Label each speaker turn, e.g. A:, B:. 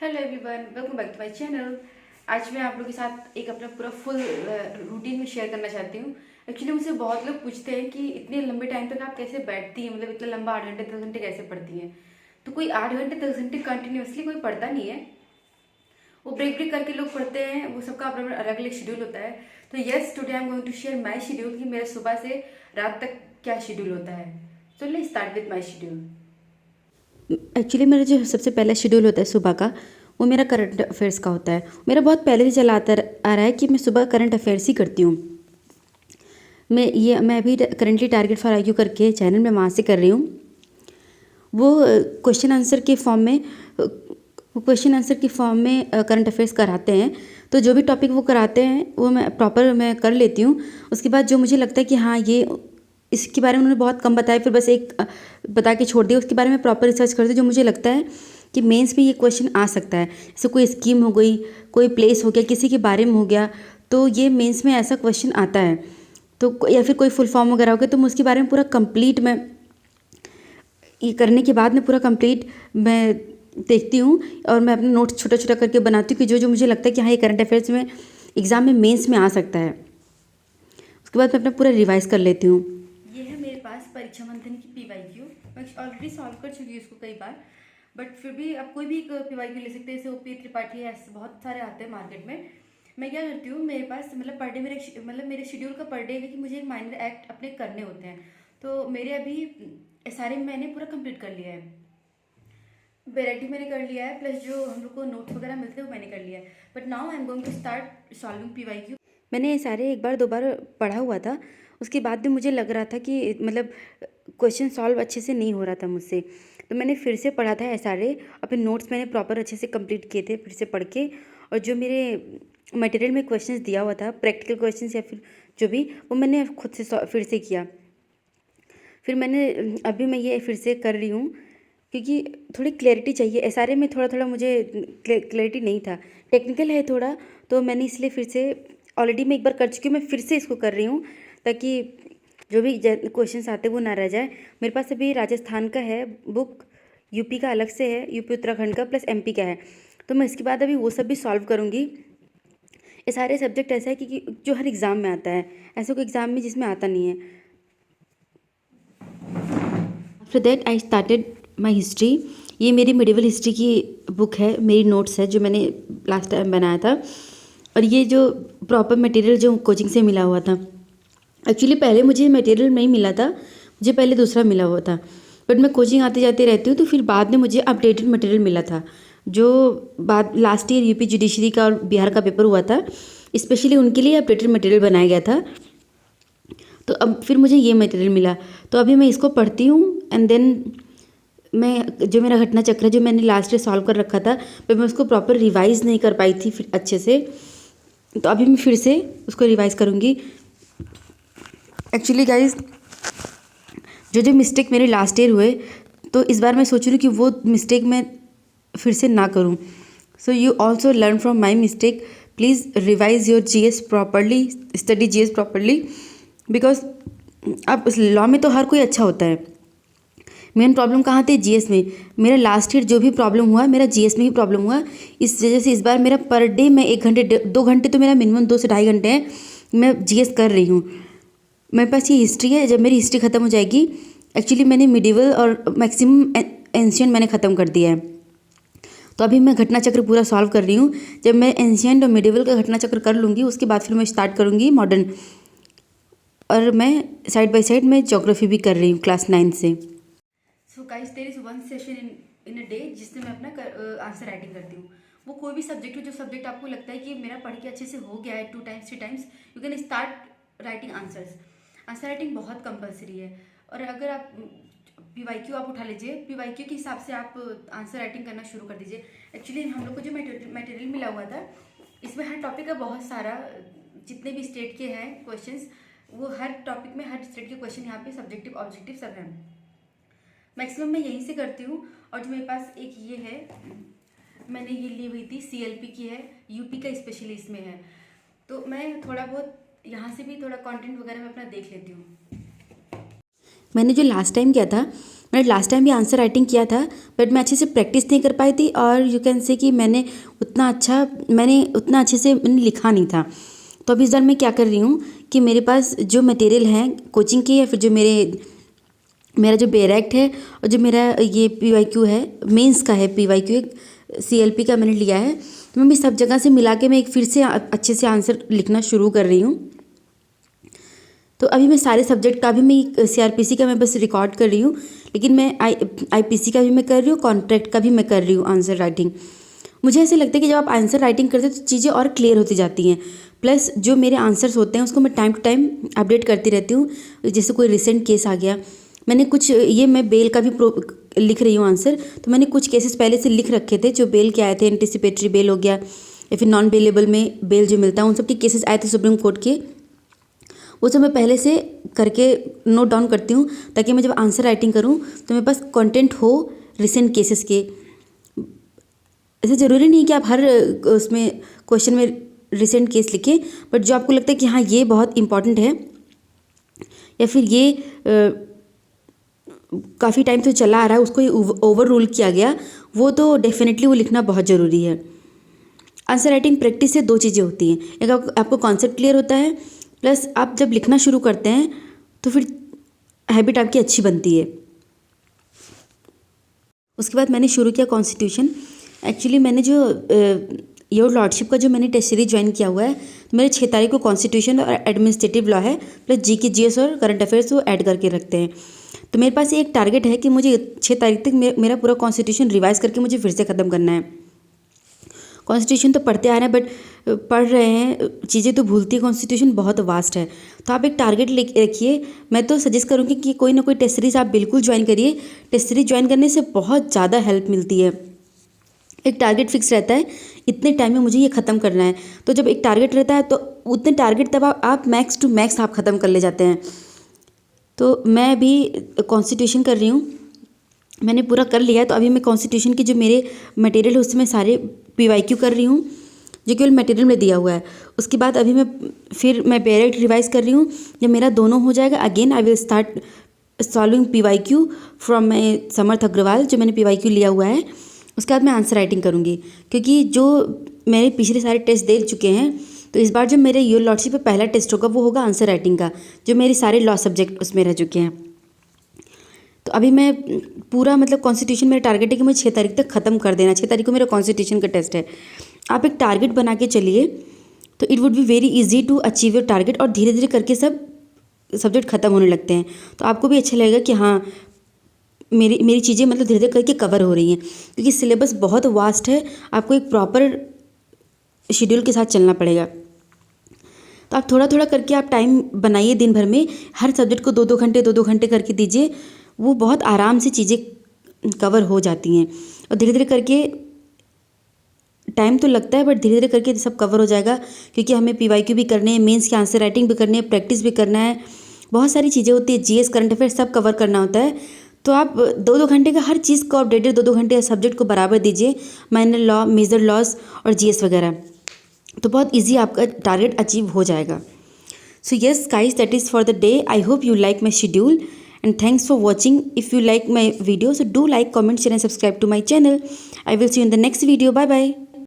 A: Hello everyone, welcome back to my channel. आज मैं आप लोगों के साथ एक अपना पूरा फुल रूटीन में शेयर करना चाहती हूँ। एक्चुअली मुझसे बहुत लोग पूछते हैं कि इतने लंबे टाइम तक आप कैसे बैठती हैं, मतलब इतना लंबा 8 घंटे 10 घंटे कैसे पढ़ती हैं। तो कोई 8 घंटे 10 घंटे कंटिन्यूसली कोई पढ़ता नहीं है, वो ब्रेक ब्रेक करके लोग पढ़ते हैं। वो सबका अपना अलग अलग शेड्यूल होता है। तो yes, today I am going to share my schedule कि मेरा सुबह से रात तक क्या शेड्यूल होता है। So let's start with my schedule.
B: Actually मेरा जो सबसे पहला शेड्यूल होता है सुबह का, वो मेरा करंट अफेयर्स का होता है। मेरा बहुत पहले से चला आता आ रहा है कि मैं सुबह करंट अफेयर्स ही करती हूँ। मैं अभी करंटली टारगेट फॉर आईक्यू करके चैनल में वहाँ से कर रही हूँ। वो क्वेश्चन आंसर के फॉर्म में करंट अफेयर्स कराते हैं। तो जो भी टॉपिक वो कराते हैं वो मैं कर लेती हूँ। उसके बाद जो मुझे लगता है कि हाँ ये इसके बारे में उन्होंने बहुत कम बताया, फिर बस एक बता के छोड़ दिया, उसके बारे में प्रॉपर रिसर्च करती हूँ। जो मुझे लगता है कि मेंस में ये क्वेश्चन आ सकता है, जैसे कोई स्कीम हो गई, कोई प्लेस हो गया, किसी के बारे में हो गया, तो ये मेंस में ऐसा क्वेश्चन आता है। तो या फिर कोई फुल फॉर्म वगैरह हो गया, तो मैं उसके बारे में पूरा कंप्लीट मैं ये करने के बाद मैं पूरा कंप्लीट मैं देखती हूँ। और मैं अपने नोट्स छोटा छोटा करके बनाती हूँ कि जो जो मुझे लगता है कि हाँ ये करंट अफेयर्स में एग्ज़ाम में मेंस में आ सकता है। उसके बाद मैं अपना पूरा रिवाइज़ कर लेती हूँ।
A: ये है मेरे पास परीक्षा मंथन की पीवाईक्यू। मैं ऑलरेडी सॉल्व कर चुकी हूँ इसको कई बार, बट फिर भी आप कोई भी एक पीवाईक्यू ले सकते हैं। जैसे ओपी त्रिपाठी है, ऐसे बहुत सारे आते हैं मार्केट में। मैं क्या करती हूँ, मेरे पास मतलब पर डे मेरे शेड्यूल का पर डे है कि मुझे एक माइनर एक्ट अपने करने होते हैं। तो मेरे अभी सारे मैंने पूरा कंप्लीट कर लिया है। वेराइटी मैंने कर लिया है, प्लस जो हम लोग को नोट्स वगैरह मिलते हैं वो मैंने कर लिया है। But now I am going to start solving PYQ.
B: मैंने ये सारे एक बार दो बार पढ़ा हुआ था। उसके बाद भी मुझे लग रहा था कि मतलब क्वेश्चन सॉल्व अच्छे से नहीं हो रहा था मुझसे। तो मैंने फिर से पढ़ा था ये सारे, अपने नोट्स मैंने प्रॉपर अच्छे से कंप्लीट किए थे फिर से पढ़ के। और जो मेरे मटेरियल में क्वेश्चंस दिया हुआ था, प्रैक्टिकल क्वेश्चंस या फिर जो भी, वो मैंने खुद से फिर से किया। फिर अभी मैं ये फिर से कर रही हूँ क्योंकि थोड़ी क्लैरिटी चाहिए। एसआरए में थोड़ा थोड़ा मुझे क्लैरिटी नहीं था, टेक्निकल है थोड़ा, तो मैंने इसलिए फिर से ऑलरेडी मैं एक बार कर चुकी हूँ, मैं फिर से इसको कर रही हूँ ताकि जो भी क्वेश्चंस आते हैं वो ना रह जाए। मेरे पास अभी राजस्थान का है बुक, यूपी का अलग से है, यूपी उत्तराखंड का प्लस एमपी का है। तो मैं इसके बाद अभी वो सब भी सॉल्व करूँगी। ये सारे सब्जेक्ट ऐसा है कि जो हर एग्ज़ाम में आता है, ऐसा कोई एग्ज़ाम में जिसमें आता नहीं है। After that I started my history. ये मेरी मिडिवल हिस्ट्री की बुक है, मेरी नोट्स है जो मैंने लास्ट टाइम बनाया था। और ये जो प्रॉपर मटेरियल जो कोचिंग से मिला हुआ था, एक्चुअली पहले मुझे मटेरियल नहीं मिला था, मुझे पहले दूसरा मिला हुआ था। बट मैं कोचिंग आते जाते रहती हूँ, तो फिर बाद में मुझे अपडेटेड मटेरियल मिला था। जो बाद लास्ट ईयर यूपी जुडिशरी का और बिहार का पेपर हुआ था, स्पेशली उनके लिए अपडेटेड मटेरियल बनाया गया था। तो अब फिर मुझे ये मटेरियल मिला, तो अभी मैं इसको पढ़ती हूँ। एंड देन मैं जो मेरा घटना चक्र है जो मैंने लास्ट ईयर सॉल्व कर रखा था, पर मैं उसको प्रॉपर रिवाइज़ नहीं कर पाई थी फिर अच्छे से, तो अभी मैं फिर से उसको रिवाइज़ करूँगी। एक्चुअली गाइज, जो जो मिस्टेक मेरे लास्ट ईयर हुए, तो इस बार मैं सोच रही हूँ कि वो मिस्टेक मैं फिर से ना करूँ। So you also learn from my mistake. Please revise your GS properly, study GS properly, because अब लॉ में तो हर कोई अच्छा होता है। मेन प्रॉब्लम कहाँ थी? जीएस में। मेरा लास्ट ईयर जो भी प्रॉब्लम हुआ, मेरा जीएस में ही प्रॉब्लम हुआ। इस वजह से इस बार मेरा पर डे मैं 1 घंटे 2 घंटे तो मेरा मिनिमम 2 से ढाई घंटे हैं मैं जीएस कर रही हूँ। मेरे पास ये हिस्ट्री है, जब मेरी हिस्ट्री ख़त्म हो जाएगी, एक्चुअली मैंने मिडिवल और मैक्सिमम एंशियंट मैंने ख़त्म कर दिया है। तो अभी मैं घटना चक्र पूरा सॉल्व कर रही हूँ। जब मैं एंशियंट और मिडिवल का घटना चक्र कर लूँगी, उसके बाद फिर मैं स्टार्ट करूँगी मॉडर्न। और मैं साइड बाय साइड में ज्योग्राफी भी कर रही हूँ क्लास 9 से।
A: So guys, there is one session in a day जिसमें मैं अपना आंसर राइटिंग करती हूँ। वो कोई भी सब्जेक्ट हो, जो सब्जेक्ट आपको लगता है कि मेरा पढ़ के अच्छे से हो गया है 2 times 3 times, you can start writing answers. Answer writing बहुत कंपलसरी है। और अगर आप पीवाईक्यू आप उठा लीजिए, पीवाईक्यू के हिसाब से आप आंसर राइटिंग करना शुरू कर दीजिए। एक्चुअली हम लोग को जो मटेरियल मिला हुआ था, इसमें हर टॉपिक का बहुत सारा, जितने भी स्टेट के हैं क्वेश्चंस, वो हर टॉपिक में हर स्टेट के क्वेश्चन यहाँ पे सब्जेक्टिव ऑब्जेक्टिव सब हैं। मैक्सिमम मैं यहीं से करती हूँ। और जो मेरे पास एक ये है, मैंने ये ली हुई थी, सीएलपी की है, यूपी का स्पेशली इसमें है। तो मैं थोड़ा बहुत यहाँ से भी थोड़ा कंटेंट वगैरह मैं अपना देख लेती हूँ।
B: मैंने जो लास्ट टाइम किया था, मैंने लास्ट टाइम भी आंसर राइटिंग किया था, बट मैं अच्छे से प्रैक्टिस नहीं कर पाई थी, और यू कैन से कि मैंने उतना अच्छे से मैंने लिखा नहीं था। तो अभी इस बार मैं क्या कर रही हूँ कि मेरे पास जो मटेरियल है कोचिंग की, या फिर जो मेरा जो बेरेक्ट है, और जो मेरा ये PYQ है, मेंस का है PYQ, एक CLP का मैंने लिया है, तो मैं सब जगह से मिला के मैं एक फिर से अच्छे से आंसर लिखना शुरू कर रही हूँ। तो अभी मैं सारे सब्जेक्ट का भी मैं CRPC का मैं बस रिकॉर्ड कर रही हूँ, लेकिन मैं IPC का भी मैं कर रही हूँ, कॉन्ट्रैक्ट का भी मैं कर रही हूँ आंसर राइटिंग। मुझे ऐसे लगता है कि जब आप आंसर राइटिंग करते हो तो चीज़ें और क्लियर होती जाती हैं, प्लस जो मेरे आंसर्स होते हैं उसको मैं टाइम टू टाइम अपडेट करती रहती हूँ। जैसे कोई रिसेंट केस आ गया, मैंने कुछ ये मैं बेल का भी लिख रही हूँ आंसर, तो मैंने कुछ केसेस पहले से लिख रखे थे जो बेल के आए थे, एंटिसिपेटरी बेल हो गया, या फिर नॉन बेलेबल में बेल जो मिलता है, उन सब के केसेस आए थे सुप्रीम कोर्ट के। वो सब मैं पहले से करके नोट डाउन करती हूँ, ताकि मैं जब आंसर राइटिंग करूँ तो मेरे पास कंटेंट हो रिसेंट केसेस के। ऐसे ज़रूरी नहीं कि आप हर उसमें क्वेश्चन में रिसेंट केस लिखें, बट जो आपको लगता है कि हाँ ये बहुत इंपॉर्टेंट है, या फिर ये काफ़ी टाइम से चला आ रहा है, उसको ये ओवर रूल किया गया, वो तो डेफिनेटली वो लिखना बहुत ज़रूरी है। आंसर राइटिंग प्रैक्टिस से दो चीज़ें होती हैं, एक आपको कॉन्सेप्ट क्लियर होता है, प्लस आप जब लिखना शुरू करते हैं तो फिर हैबिट आपकी अच्छी बनती है। उसके बाद मैंने शुरू किया कॉन्स्टिट्यूशन। एक्चुअली मैंने जो योर लॉर्डशिप का जो मैंने टेस्ट सीरीज ज्वाइन किया हुआ है, तो मेरे 6 तारीख को कॉन्स्टिट्यूशन और एडमिनिस्ट्रेटिव लॉ है, प्लस GK GS और करंट अफेयर्स वो ऐड करके रखते हैं। तो मेरे पास एक टारगेट है कि मुझे 6 तारीख तक मेरा पूरा कॉन्स्टिट्यूशन रिवाइज़ करके मुझे फिर से ख़त्म करना है। कॉन्स्टिट्यूशन तो पढ़ते आ रहे हैं, बट पढ़ रहे हैं, चीज़ें तो भूलती है, कॉन्स्टिट्यूशन बहुत वास्ट है। तो आप एक टारगेट रखिए। मैं तो सजेस्ट करूँगी कि कोई ना कोई टेस्ट सीरीज़ आप बिल्कुल ज्वाइन करिए। टेस्ट सीरीज़ ज्वाइन करने से बहुत ज़्यादा हेल्प मिलती है। एक टारगेट फिक्स रहता है, इतने टाइम में मुझे ये ख़त्म करना है। तो जब एक टारगेट रहता है तो उतने टारगेट तब आप मैक्स टू मैक्स आप ख़त्म कर ले जाते हैं। तो मैं अभी कॉन्स्टिट्यूशन कर रही हूँ, मैंने पूरा कर लिया है। तो अभी मैं कॉन्स्टिट्यूशन के जो मेरे मटेरियल है उससे मैं सारे PYQ कर रही हूँ, जो केवल मटेरियल में दिया हुआ है। उसके बाद अभी मैं बेरेक्ट रिवाइज़ कर रही हूँ। जब मेरा दोनों हो जाएगा, again I will start solving PYQ from my Samarth Agarwal, जो मैंने PYQ लिया हुआ है। उसके बाद मैं आंसर राइटिंग करूँगी, क्योंकि जो मेरे पिछले सारे टेस्ट दे चुके हैं, तो इस बार जो मेरे योर लॉर्डशिप पे पहला टेस्ट होगा वो होगा आंसर राइटिंग का, जो मेरे सारे लॉ सब्जेक्ट उसमें रह चुके हैं। तो अभी मैं पूरा मतलब कॉन्स्टिट्यूशन मेरा टारगेट है कि मुझे 6 तारीख तक ख़त्म कर देना। 6 तारीख को मेरा कॉन्स्टिट्यूशन का टेस्ट है। आप एक टारगेट बना के चलिए, तो it would be very easy to achieve your target, और धीरे धीरे करके सब सब्जेक्ट ख़त्म होने लगते हैं। तो आपको भी अच्छा लगेगा कि हाँ मेरी चीज़ें मतलब धीरे धीरे करके कवर हो रही हैं, क्योंकि सिलेबस बहुत वास्ट है। आपको एक प्रॉपर शेड्यूल के साथ चलना पड़ेगा। तो आप थोड़ा थोड़ा करके आप टाइम बनाइए, दिन भर में हर सब्जेक्ट को 2-2 घंटे करके दीजिए। वो बहुत आराम से चीज़ें कवर हो जाती हैं, और धीरे धीरे करके टाइम तो लगता है, बट धीरे धीरे करके सब कवर हो जाएगा। क्योंकि हमें PYQ भी करने हैं, मेंस की आंसर राइटिंग भी करनी है, प्रैक्टिस भी करना है, बहुत सारी चीज़ें होती है, GS करंट अफेयर सब कवर करना होता है। तो आप 2-2 घंटे का हर चीज़ को आप 1.5-2 घंटे सब्जेक्ट को बराबर दीजिए, माइनर लॉ, मेजर लॉज और GS वगैरह, तो बहुत ईजी आपका टारगेट अचीव हो जाएगा। So yes guys, that is for the day. I hope you like my schedule, and thanks for watching. If you like my video, so do like, comment, share and subscribe to my channel. I will see you in the next video. Bye bye.